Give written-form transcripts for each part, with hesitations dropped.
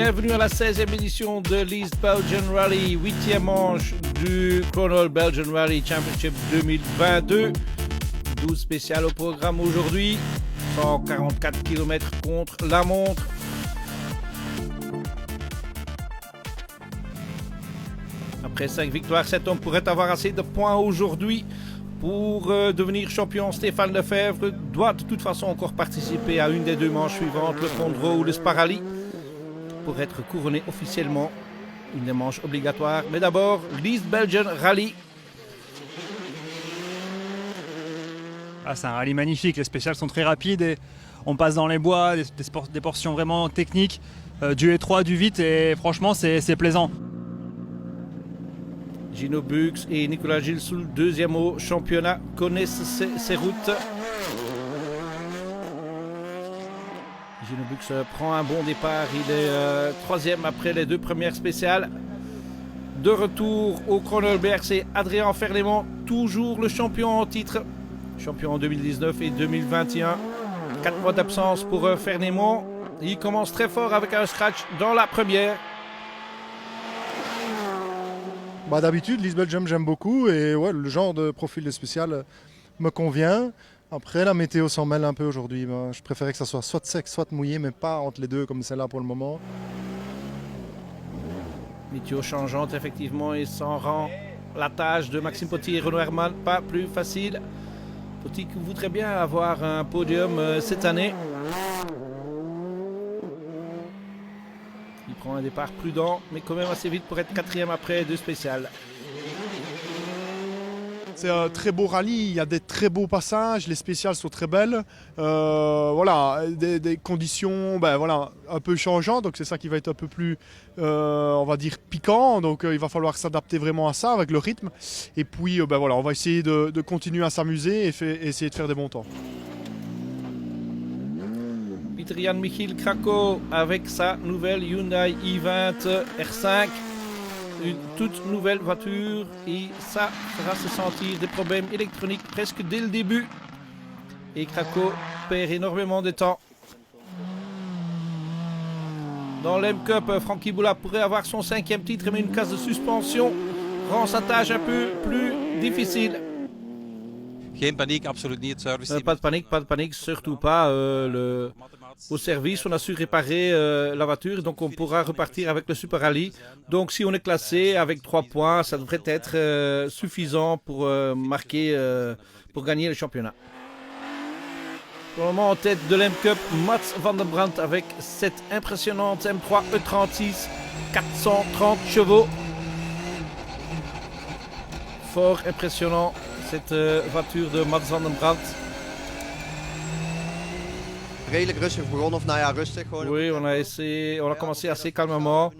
Bienvenue à la 16e édition de l'East Belgian Rally, 8e manche du Chronol Belgian Rally Championship 2022. 12 spéciales au programme aujourd'hui, 144 km contre la montre. Après 5 victoires, cet homme pourrait avoir assez de points aujourd'hui pour devenir champion. Stéphane Lefebvre doit de toute façon encore participer à une des deux manches suivantes, le Condro ou le Sparali, pour être couronné officiellement. Une des manches obligatoires. Mais d'abord, l'East Belgian Rally. C'est un rallye magnifique, les spéciales sont très rapides et on passe dans les bois, des portions vraiment techniques, du étroit, du vite et franchement c'est plaisant. Gino Bux et Nicolas Gilsoul, deuxième au championnat, connaissent ces routes. Gino Bux prend un bon départ, il est troisième après les deux premières spéciales. De retour au Chronol BRC, Adrien Ferlémont, toujours le champion en titre. Champion en 2019 et 2021. 4 mois d'absence pour Ferlémont. Il commence très fort avec un scratch dans la première. D'habitude, l'East Belgium, j'aime beaucoup et ouais, le genre de profil de spécial me convient. Après, la météo s'en mêle un peu aujourd'hui. Je préférais que ça soit sec, soit mouillé, mais pas entre les deux comme c'est là pour le moment. Météo changeante, effectivement, et s'en rend la tâche de Maxime Potier et Renaud Herman pas plus facile. Potier qui voudrait bien avoir un podium cette année. Il prend un départ prudent, mais quand même assez vite pour être quatrième après deux spéciales. C'est un très beau rallye, il y a des très beaux passages, les spéciales sont très belles. Voilà, des conditions un peu changeantes, donc c'est ça qui va être un peu plus, on va dire, piquant. Donc il va falloir s'adapter vraiment à ça avec le rythme. Et puis voilà, on va essayer de continuer à s'amuser et essayer de faire des bons temps. Pieter-Jan Michiel Krakow avec sa nouvelle Hyundai i20 R5. Une toute nouvelle voiture et ça fera se sentir des problèmes électroniques presque dès le début. Et Krakow perd énormément de temps. Dans l'M Cup, Frankie Boula pourrait avoir son 5e titre, mais une case de suspension rend sa tâche un peu plus difficile. Geen paniek, absoluut niet. Service Pas de panique, surtout pas. Au service, on a su réparer la voiture, donc on pourra repartir avec le Super Rally. Donc si on est classé avec 3 points, ça devrait être suffisant pour marquer, pour gagner le championnat. Pour le moment, en tête de l'M Cup, Mats van den Brandt avec cette impressionnante M3 E36, 430 chevaux. Fort impressionnant cette voiture de Mats van den Brandt. Redelijk rustig begonnen, of nou ja, rustig gewoon. Oui, on a commencé assez calmement.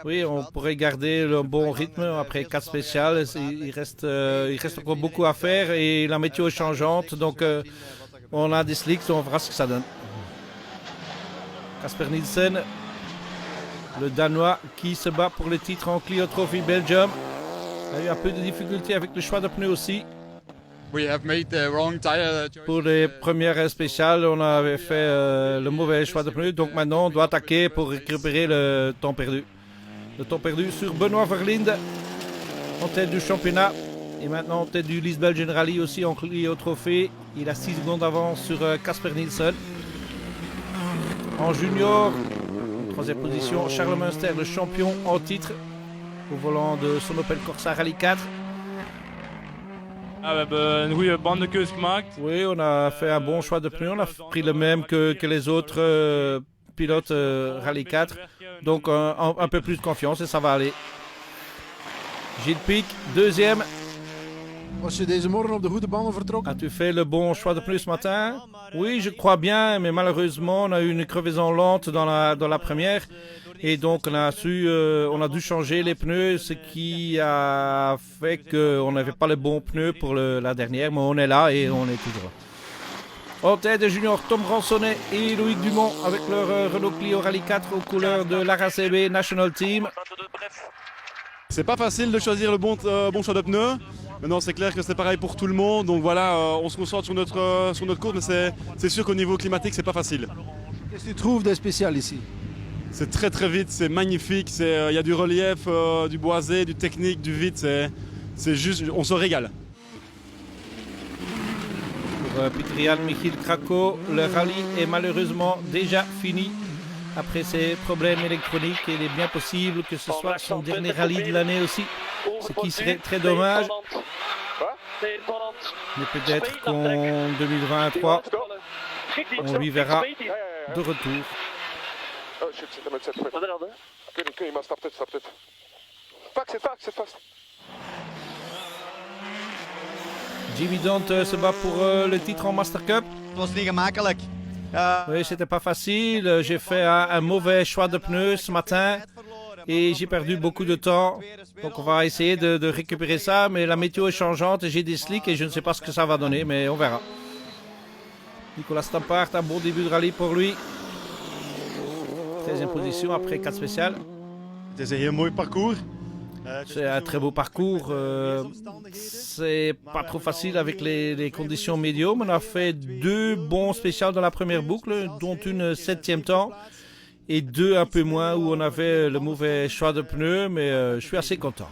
Oui, on pourrait garder le bon rythme après 4 spéciales. Il reste encore beaucoup à faire et la météo est changeante, donc on a des slicks, on verra ce que ça donne. Casper Nielsen, le Danois qui se bat pour le titre en Clio Trophy Belgium. Il a eu un peu de difficulté avec le choix de pneus aussi. Pour les premières spéciales, on avait fait le mauvais choix de pneus. Donc maintenant, on doit attaquer pour récupérer le temps perdu. Le temps perdu sur Benoît Verlinde, en tête du championnat. Et maintenant, en tête du l'East Belgian Rally aussi en Clio Trophée. Il a 6 secondes d'avance sur Casper Nielsen. En junior, 3e position, Charles Munster, le champion en titre, au volant de son Opel Corsa Rally 4. We hebben een goede bandenkeus gemaakt. Oui, on a fait un bon choix de pneus. On a pris le même que les autres pilotes Rally 4. Donc un peu plus de confiance et ça va aller. Gilles Pic, 2e. Was je deze morgen op de goede banden vertrokken? As-tu fait le bon choix de pneus ce matin? Oui, je crois bien, mais malheureusement, on a eu une crevaison lente dans la première. Et donc, on a dû changer les pneus, ce qui a fait qu'on n'avait pas les bons pneus pour la dernière. Mais on est là et on est toujours là. En tête des juniors, Tom Ransonnet et Loïc Dumont avec leur Renault Clio Rally 4 aux couleurs de l'ARACB National Team. C'est pas facile de choisir le bon choix de pneus. Maintenant, c'est clair que c'est pareil pour tout le monde. Donc voilà, on se concentre sur notre course, mais c'est sûr qu'au niveau climatique, c'est pas facile. Qu'est-ce que tu trouves des spéciales ici? C'est très très vite, c'est magnifique, il y a du relief, du boisé, du technique, du vite, c'est juste, on se régale. Pour Peter Jan Michiel Krakow, le rallye est malheureusement déjà fini. Après ces problèmes électroniques, il est bien possible que ce soit son dernier rallye de l'année aussi, ce qui serait très dommage. Mais peut-être qu'en 2023, on lui verra de retour. Jimmy Dont se bat pour le titre en Master Cup. Het was niet gemakkelijk. Oui, c'était pas facile. J'ai fait un mauvais choix de pneus ce matin et j'ai perdu beaucoup de temps. Donc on va essayer de récupérer ça, mais la météo est changeante. J'ai des slicks et je ne sais pas ce que ça va donner, mais on verra. Nicolas Stampart, un bon début de rallye pour lui. 13e position après 4 spéciales. Het is een heel mooi parcours. C'est un très beau parcours. C'est pas trop facile avec les conditions météo. On a fait 2 bons spéciales dans la première boucle, dont une 7e temps. Et 2 un peu moins où on avait le mauvais choix de pneus, mais je suis assez content.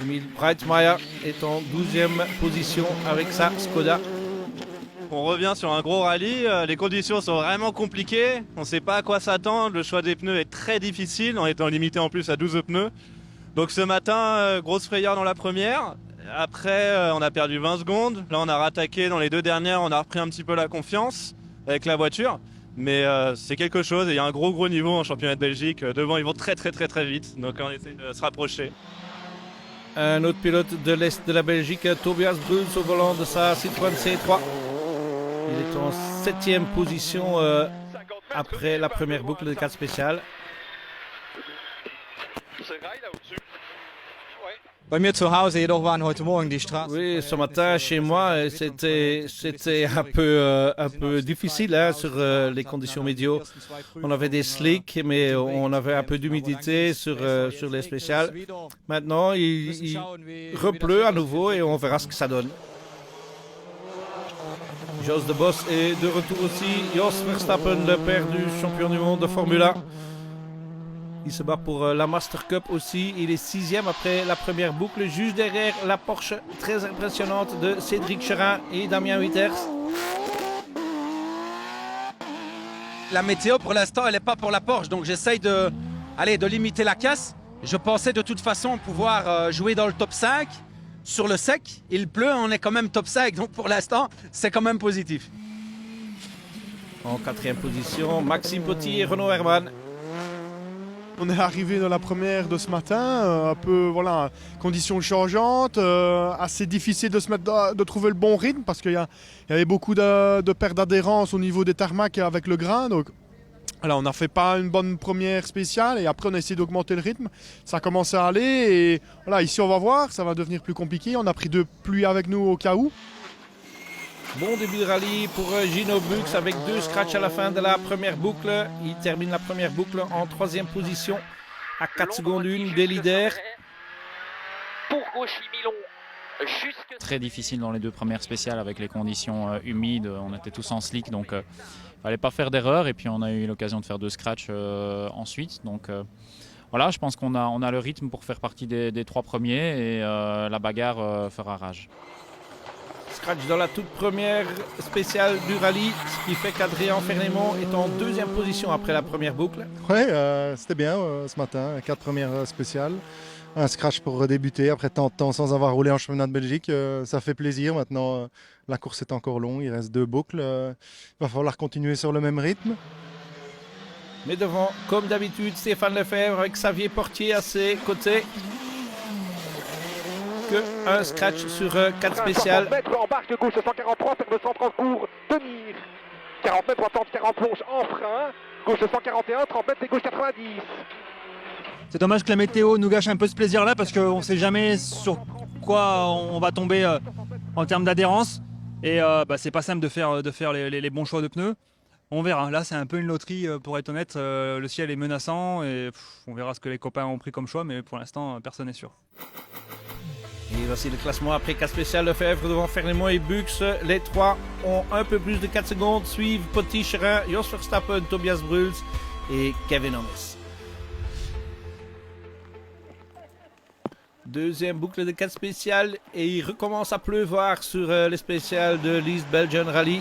Emil Breitmeier est en 12e position avec sa Skoda. On revient sur un gros rallye, les conditions sont vraiment compliquées, on ne sait pas à quoi s'attendre, le choix des pneus est très difficile en étant limité en plus à 12 pneus. Donc ce matin, grosse frayeur dans la première, après on a perdu 20 secondes, là on a rattaqué dans les 2 dernières, on a repris un petit peu la confiance avec la voiture. Mais c'est quelque chose et il y a un gros niveau en championnat de Belgique, devant ils vont très vite, donc on essaie de se rapprocher. Un autre pilote de l'Est de la Belgique, Tobias Bruls au volant de sa Citroën C3. Il est en 7e position après la première boucle de 4 spéciales. Bei mir zu Hause jedoch waren heute Morgen die Straßen. Oui, ce matin chez moi, c'était un peu difficile hein, sur les conditions météo. On avait des slicks, mais on avait un peu d'humidité sur les spéciales. Maintenant, il repleut à nouveau et on verra ce que ça donne. Jos de Bos est de retour aussi. Jos Verstappen, le père du champion du monde de Formule 1. Il se bat pour la Master Cup aussi. Il est 6e après la première boucle, juste derrière la Porsche très impressionnante de Cédric Cherin et Damien Witters. La météo pour l'instant elle n'est pas pour la Porsche, donc j'essaye de limiter la casse. Je pensais de toute façon pouvoir jouer dans le top 5. Sur le sec, il pleut, on est quand même top 5, donc pour l'instant c'est quand même positif. En 4e position, Maxime Pottier et Renaud Herman. On est arrivé dans la première de ce matin, un peu, voilà, conditions changeantes, assez difficile de trouver le bon rythme parce qu'il y avait beaucoup de pertes d'adhérence au niveau des tarmacs avec le grain. Donc, alors on n'a fait pas une bonne première spéciale et après on a essayé d'augmenter le rythme. Ça a commencé à aller et voilà, ici on va voir, ça va devenir plus compliqué. On a pris 2 pluies avec nous au cas où. Bon début de rallye pour Gino Bux avec 2 scratchs à la fin de la première boucle. Il termine la première boucle en 3e position à 4 secondes 1 des leaders. Très difficile dans les 2 premières spéciales avec les conditions humides. On était tous en slick, donc il ne fallait pas faire d'erreur. Et puis on a eu l'occasion de faire 2 scratchs ensuite. Donc voilà, je pense qu'on a le rythme pour faire partie des 3 premiers et la bagarre fera rage. Scratch dans la toute première spéciale du rallye, ce qui fait qu'Adrien Fernémont est en 2e position après la première boucle. Ouais, c'était bien ce matin, 4 premières spéciales. Un scratch pour débuter après tant de temps sans avoir roulé en championnat de Belgique. Ça fait plaisir. Maintenant, la course est encore longue, il reste 2 boucles. Il va falloir continuer sur le même rythme. Mais devant, comme d'habitude, Stéphane Lefebvre avec Xavier Portier à ses côtés. Un scratch sur 4 spéciales. 50 mètres, embarque gauche 143, ferme 130 cours, tenir. 40 mètres, attente 40 plonge en frein. Gauche 141, 30 mètres et gauche 90. C'est dommage que la météo nous gâche un peu ce plaisir là parce qu'on ne sait jamais sur quoi on va tomber en termes d'adhérence. Et c'est pas simple de faire les bons choix de pneus. On verra, là c'est un peu une loterie pour être honnête, le ciel est menaçant et on verra ce que les copains ont pris comme choix mais pour l'instant personne n'est sûr. Et voici le classement après 4 spéciales. Lefebvre devant Fernemont et Bux. Les 3 ont un peu plus de 4 secondes. Suivent Petit, Cherin, Jos Verstappen, Tobias Bruls et Kevin Holmes. Deuxième boucle de 4 spéciales et il recommence à pleuvoir sur les spéciales de l'East Belgian Rally.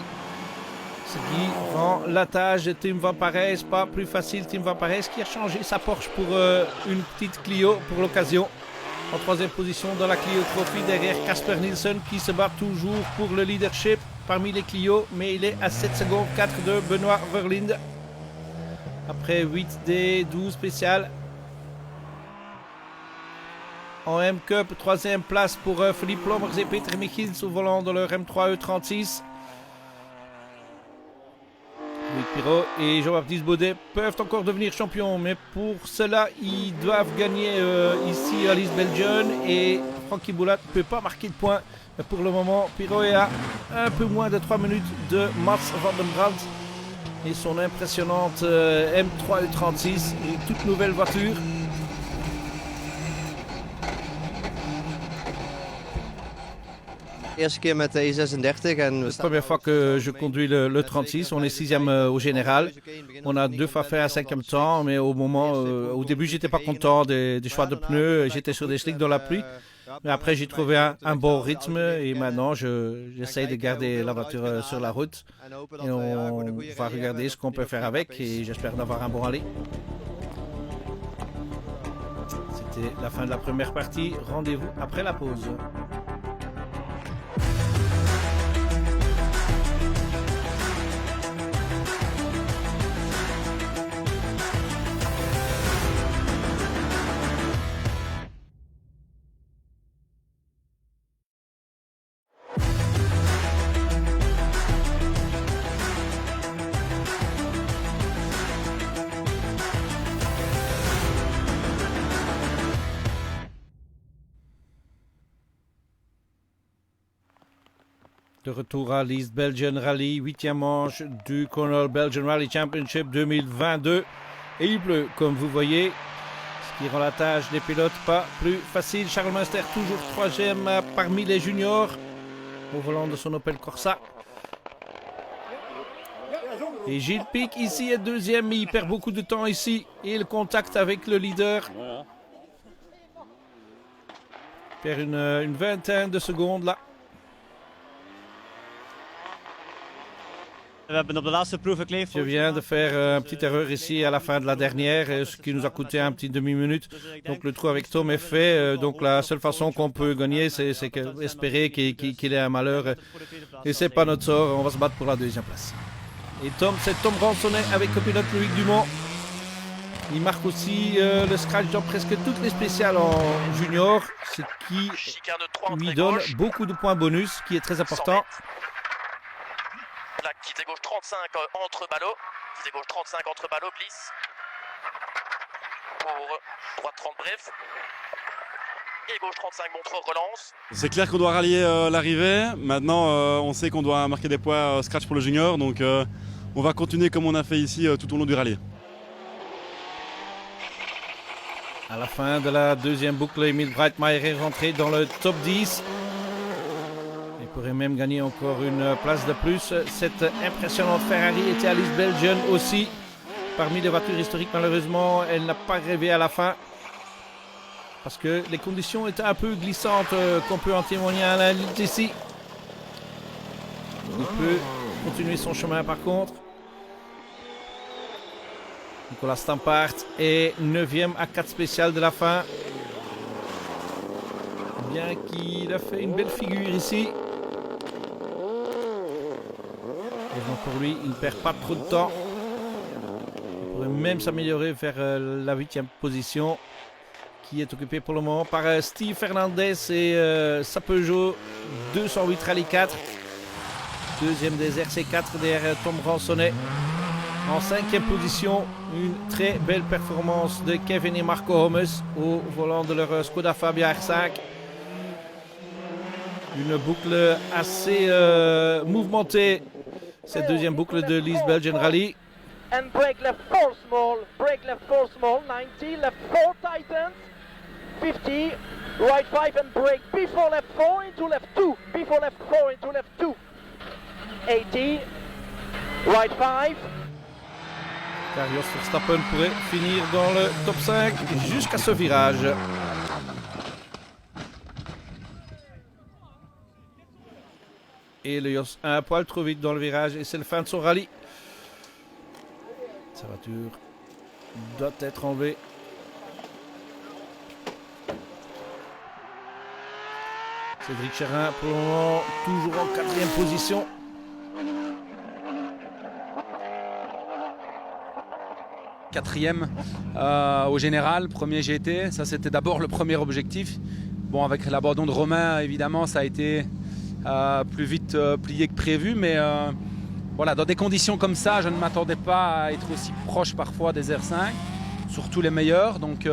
Ce qui rend la tâche de Tim Van Parijs pas plus facile. Tim Van Parijs qui a changé sa Porsche pour une petite Clio pour l'occasion. En troisième position dans la Clio Trophy derrière Casper Nielsen qui se bat toujours pour le leadership parmi les Clio. Mais il est à 7 secondes 4 de Benoît Verlinde. Après 8 des 12 spéciales. En M-Cup, troisième place pour Philippe Lommers et Peter Michels au volant de leur M3 E36. Louis Pirot et Jean-Baptiste Baudet peuvent encore devenir champions, mais pour cela, ils doivent gagner ici à l'East Belgian et Frankie Boulat ne peut pas marquer de points. Mais pour le moment, Pirot est à un peu moins de 3 minutes de Mats van den Brandt et son impressionnante M3 E36, une toute nouvelle voiture. Eerste keer met de E36 en La première fois que je conduis le 36, on est 6e au général. On a 2 fois fait un 5e temps, mais au début, j'étais pas content des choix de pneus. J'étais sur des slicks dans la pluie. Mais après, j'ai trouvé un bon rythme et maintenant, j'essaye de garder la voiture sur la route. Et on va regarder ce qu'on peut faire avec et j'espère d'avoir un bon rallye. C'était la fin de la première partie. Rendez-vous après la pause. De retour à l'East Belgian Rally, 8e manche du Cornwall Belgian Rally Championship 2022. Et il pleut, comme vous voyez, ce qui rend la tâche des pilotes pas plus facile. Charles Munster, toujours 3e parmi les juniors, au volant de son Opel Corsa. Et Gilles Pic, ici, est 2e, mais il perd beaucoup de temps ici. Et le contact avec le leader. Il perd une vingtaine de secondes là. Je viens de faire une petite erreur ici à la fin de la dernière, ce qui nous a coûté un petit demi-minute. Donc le trou avec Tom est fait. Donc la seule façon qu'on peut gagner, c'est espérer qu'il ait un malheur. Et c'est pas notre sort. On va se battre pour la 2e place. Et c'est Tom Ransonnet avec copilote Loïc Dumont. Il marque aussi le scratch dans presque toutes les spéciales en junior, ce qui lui donne beaucoup de points bonus, ce qui est très important. La quitte gauche 35 entre ballots. Quitte gauche 35 entre ballots, glisse. Pour droite 30 bref. Et gauche 35 montre, relance. C'est clair qu'on doit rallier l'arrivée. Maintenant, on sait qu'on doit marquer des points scratch pour le junior. Donc, on va continuer comme on a fait ici tout au long du rallye. À la fin de la 2e boucle, Emile Breitmeier est rentré dans le top 10. Il pourrait même gagner encore une place de plus. Cette impressionnante Ferrari était à l'East Belgian aussi. Parmi les voitures historiques, malheureusement, elle n'a pas rêvé à la fin. Parce que les conditions étaient un peu glissantes, qu'on peut en témoigner à la lutte ici. Il peut continuer son chemin par contre. Nicolas Stampart est 9e à 4 spéciales de la fin. Bien qu'il a fait une belle figure ici. Et donc pour lui, il ne perd pas trop de temps. Il pourrait même s'améliorer vers la 8e position, qui est occupée pour le moment par Steve Fernandez et sa Peugeot 208 Rally 4. 2e des RC4 derrière Tom Ransonnet. En 5e position, une très belle performance de Kevin et Marco Holmes au volant de leur Skoda Fabia R5. Une boucle assez mouvementée, cette 2e boucle de l'East Belgian Rally. And brake left 4 small, brake left 4 small, 90, left 4 tightens, 50, right 5 and brake, before left 4 into left 2, before left 4 into left 2, 80, right 5. Car Jos Verstappen pourrait finir dans le top 5 jusqu'à ce virage. Et le Jos a un poil trop vite dans le virage et c'est le fin de son rallye. Sa voiture doit être enlevée. Cédric Chérin pour le moment toujours en 4e position. Quatrième au général, premier GT, ça c'était d'abord le premier objectif. Bon, avec l'abandon de Romain, évidemment, ça a été plus vite plié que prévu, mais voilà, dans des conditions comme ça, je ne m'attendais pas à être aussi proche parfois des R5, surtout les meilleurs. Donc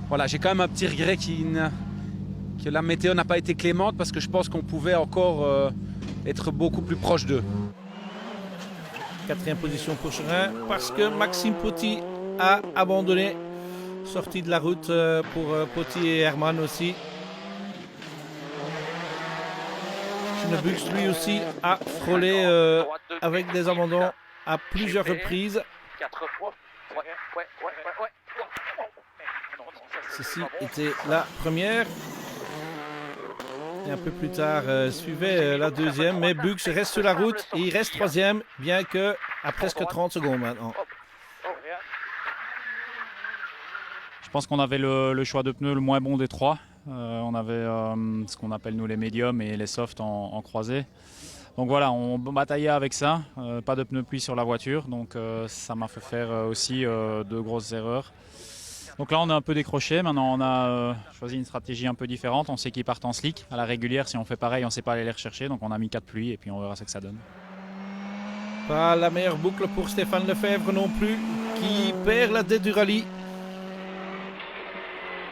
voilà, j'ai quand même un petit regret que la météo n'a pas été clémente, parce que je pense qu'on pouvait encore être beaucoup plus proche d'eux. 4e position pour Chérin parce que Maxime Potty a abandonné. Sortie de la route pour Potty et Herman aussi. Schneebux lui aussi a frôlé avec des abandons à plusieurs reprises. 4 fois. Ouais. Ceci était la première. Et un peu plus tard suivait la deuxième, mais Bux reste sur la route et il reste 3e, bien que à presque 30 secondes maintenant. Je pense qu'on avait le choix de pneus le moins bon des trois. On avait ce qu'on appelle nous les médiums et les softs en croisée. Donc voilà, on bataillait avec ça. Pas de pneus pluie sur la voiture, donc ça m'a fait faire aussi de grosses erreurs. Donc là on a un peu décroché, maintenant on a choisi une stratégie un peu différente, on sait qu'ils partent en slick. À la régulière, si on fait pareil, on ne sait pas aller les rechercher, donc on a mis 4 pluies et puis on verra ce que ça donne. Pas la meilleure boucle pour Stéphane Lefebvre non plus, qui perd la tête du rallye.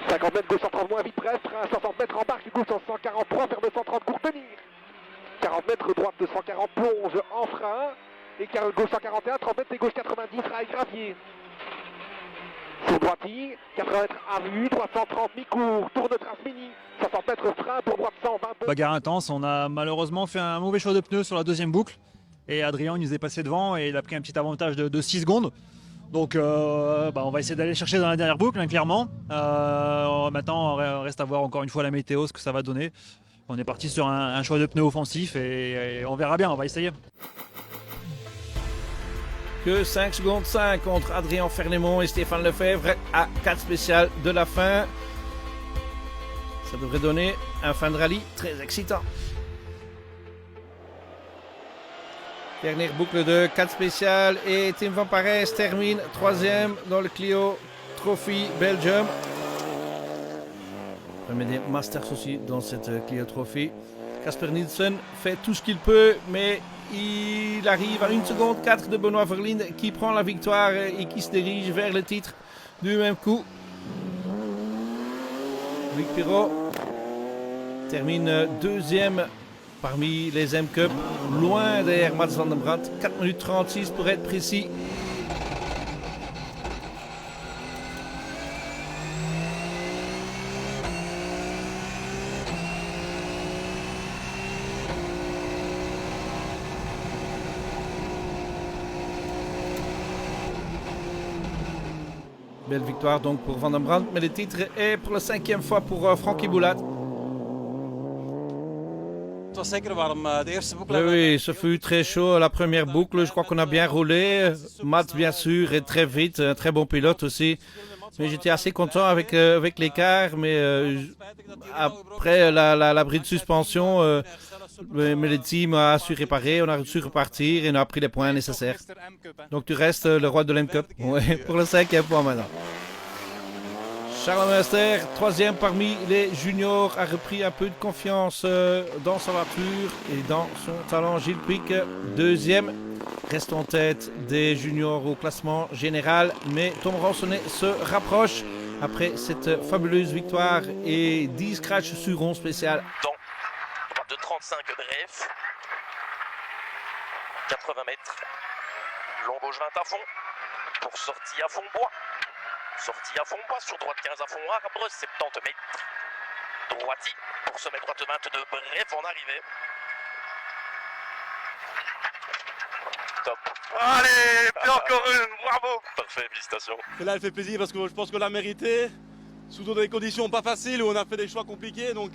50 mètres, 230 moins vite presse, frein 60 mètres en barque, gauche 143, ferme 130 pour tenir. 40 mètres, droite 240, plonge en frein, et gauche 141, 30 mètres et gauche 90, rail gravier. Sur droitier, 80 mètres à vue, 330 mi-court, tour de trace mini, 60 mètres frein pour droite 122. Bagarre intense, on a malheureusement fait un mauvais choix de pneus sur la deuxième boucle. Et Adrien il nous est passé devant et il a pris un petit avantage de 6 secondes. Donc on va essayer d'aller chercher dans la dernière boucle, hein, clairement. Maintenant, on reste à voir encore une fois la météo, ce que ça va donner. On est parti sur un choix de pneus offensif et on verra bien, on va essayer. Que 5 secondes 5 entre Adrien Fernémont et Stéphane Lefebvre à 4 spéciales de la fin. Ça devrait donner un fin de rallye très excitant. Dernière boucle de 4 spéciales et Tim Van Parijs termine 3e dans le Clio Trophy Belgium. Premier des Masters aussi dans cette Clio Trophy. Casper Nielsen fait tout ce qu'il peut, mais il arrive à 1 seconde 4 de Benoît Verlinde qui prend la victoire et qui se dirige vers le titre du même coup. Luc Pirot termine 2e parmi les M-Cup, loin derrière Mats van den Brandt, 4 minutes 36 pour être précis. Belle victoire donc pour Van den Brandt, mais le titre est pour la 5e fois pour Frankie Boulat. Oui, ce fut très chaud la première boucle. Je crois qu'on a bien roulé. Mats, bien sûr, est très vite, un très bon pilote aussi. Mais j'étais assez content avec l'écart. Mais après l'abri de suspension, mais le team a su réparer, on a su repartir et on a pris les points nécessaires. Donc tu restes le roi de l'M-Cup. Ouais, pour le 5e point maintenant. Charles Münster, 3e parmi les juniors, a repris un peu de confiance dans sa voiture et dans son talent. Gilles Puig, 2e, reste en tête des juniors au classement général. Mais Tom Ransonnet se rapproche après cette fabuleuse victoire et 10 scratchs sur 11 spécial. Dans de 35 bref, 80 mètres, long gauche 20 à fond, pour sortie à fond bois. Sortie à fond, passe sur droite 15 à fond, arbre 70 mètres. Droiti pour sommet droite 22, bref en arrivée. Top. Allez, puis encore une, bravo. Parfait, félicitations. Et là, elle fait plaisir parce que je pense qu'on l'a mérité. Sous des conditions pas faciles où on a fait des choix compliqués. Donc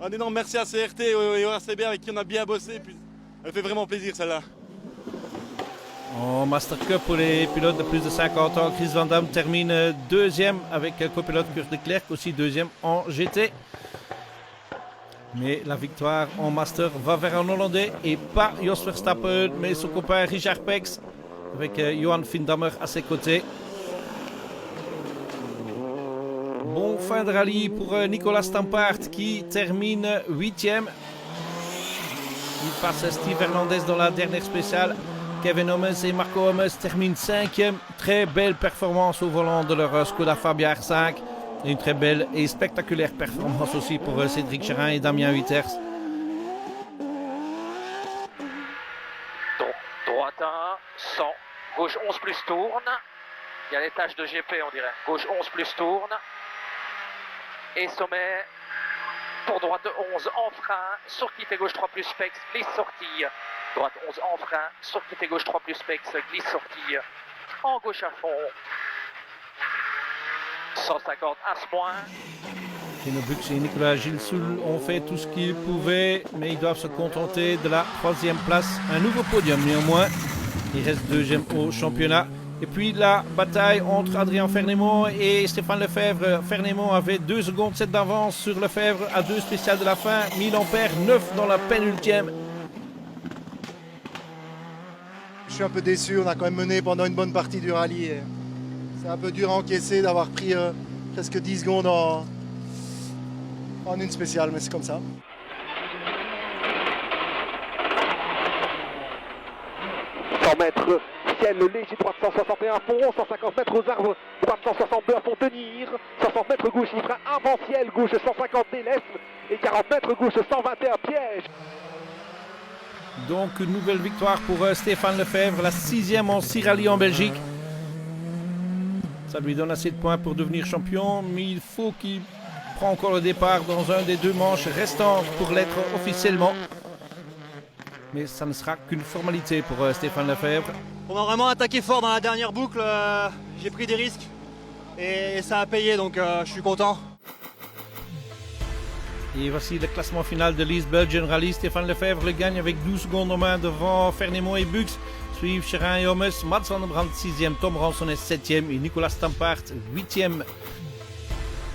un énorme merci à CRT et au RCB avec qui on a bien bossé. Puis, elle fait vraiment plaisir celle-là. En Master Cup pour les pilotes de plus de 50 ans, Chris Van Damme termine deuxième avec copilote Kurt de Klerk, aussi deuxième en GT. Mais la victoire en Master va vers un Hollandais et pas Jos Verstappen, mais son copain Richard Pex avec Johan Vindammer à ses côtés. Bon fin de rallye pour Nicolas Stampaert qui termine 8e. Il passe Steve Hernandez dans la dernière spéciale. Kevin Hommes et Marco Hommes terminent 5e. Très belle performance au volant de leur Skoda Fabia R5. Et une très belle et spectaculaire performance aussi pour Cédric Cherin et Damien Witters. Donc, droite 1, 100, gauche 11 plus tourne. Il y a les tâches de GP, on dirait. Gauche 11 plus tourne. Et sommet pour droite 11 en frein, sur quitte gauche 3 plus spex, glisse sortie. Droite 11 en frein, sur quitte gauche 3 plus spex, glisse sortie. En gauche à fond. 150 as moins. Tino Bux et Nicolas Gilsoul ont fait tout ce qu'ils pouvaient, mais ils doivent se contenter de la 3e place. Un nouveau podium néanmoins. Il reste 2e au championnat. Et puis la bataille entre Adrien Fernémont et Stéphane Lefebvre. Fernémont avait 2 secondes 7 d'avance sur Lefebvre à 2 spéciales de la fin. 1000 ampères, 9 dans la pénultième. Je suis un peu déçu, on a quand même mené pendant une bonne partie du rallye. C'est un peu dur à encaisser d'avoir pris presque 10 secondes en une spéciale, mais c'est comme ça. Mètres, ciel léger, droite 161 fond, 150 mètres aux arbres, droite 162 à fond tenir, 60 mètres gauche, il frein avant ciel, gauche 150 délaisse, et 40 mètres gauche 121 piège. Donc une nouvelle victoire pour Stéphane Lefebvre, la 6e en 6 rallyes en Belgique. Ça lui donne assez de points pour devenir champion, mais il faut qu'il prenne encore le départ dans un des 2 manches restantes pour l'être officiellement. Mais ça ne sera qu'une formalité pour Stéphane Lefebvre. On a vraiment attaqué fort dans la dernière boucle, j'ai pris des risques et ça a payé, donc je suis content. Et voici le classement final de l'East Belgian Rally. Stéphane Lefebvre le gagne avec 12 secondes en main devant Fernémont et Bux. Suivent Cherin et Hommes, Mats van der Brandt 6e, Tom Ranson est 7e et Nicolas Stampaert 8e.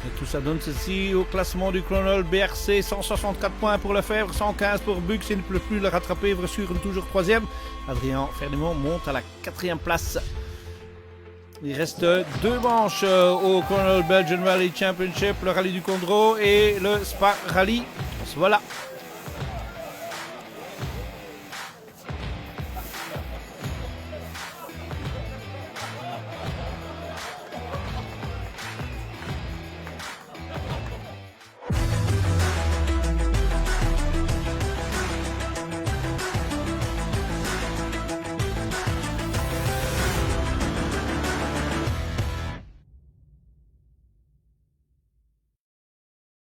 Et tout ça donne ceci au classement du chronol BRC, 164 points pour Lefebvre, 115 pour Bux, il ne peut plus le rattraper, Vressure toujours 3e. Adrien Fernémont monte à la 4e place. Il reste 2 manches au chronol Belgian Rally Championship, le rallye du Condro et le Spa Rally. Voilà.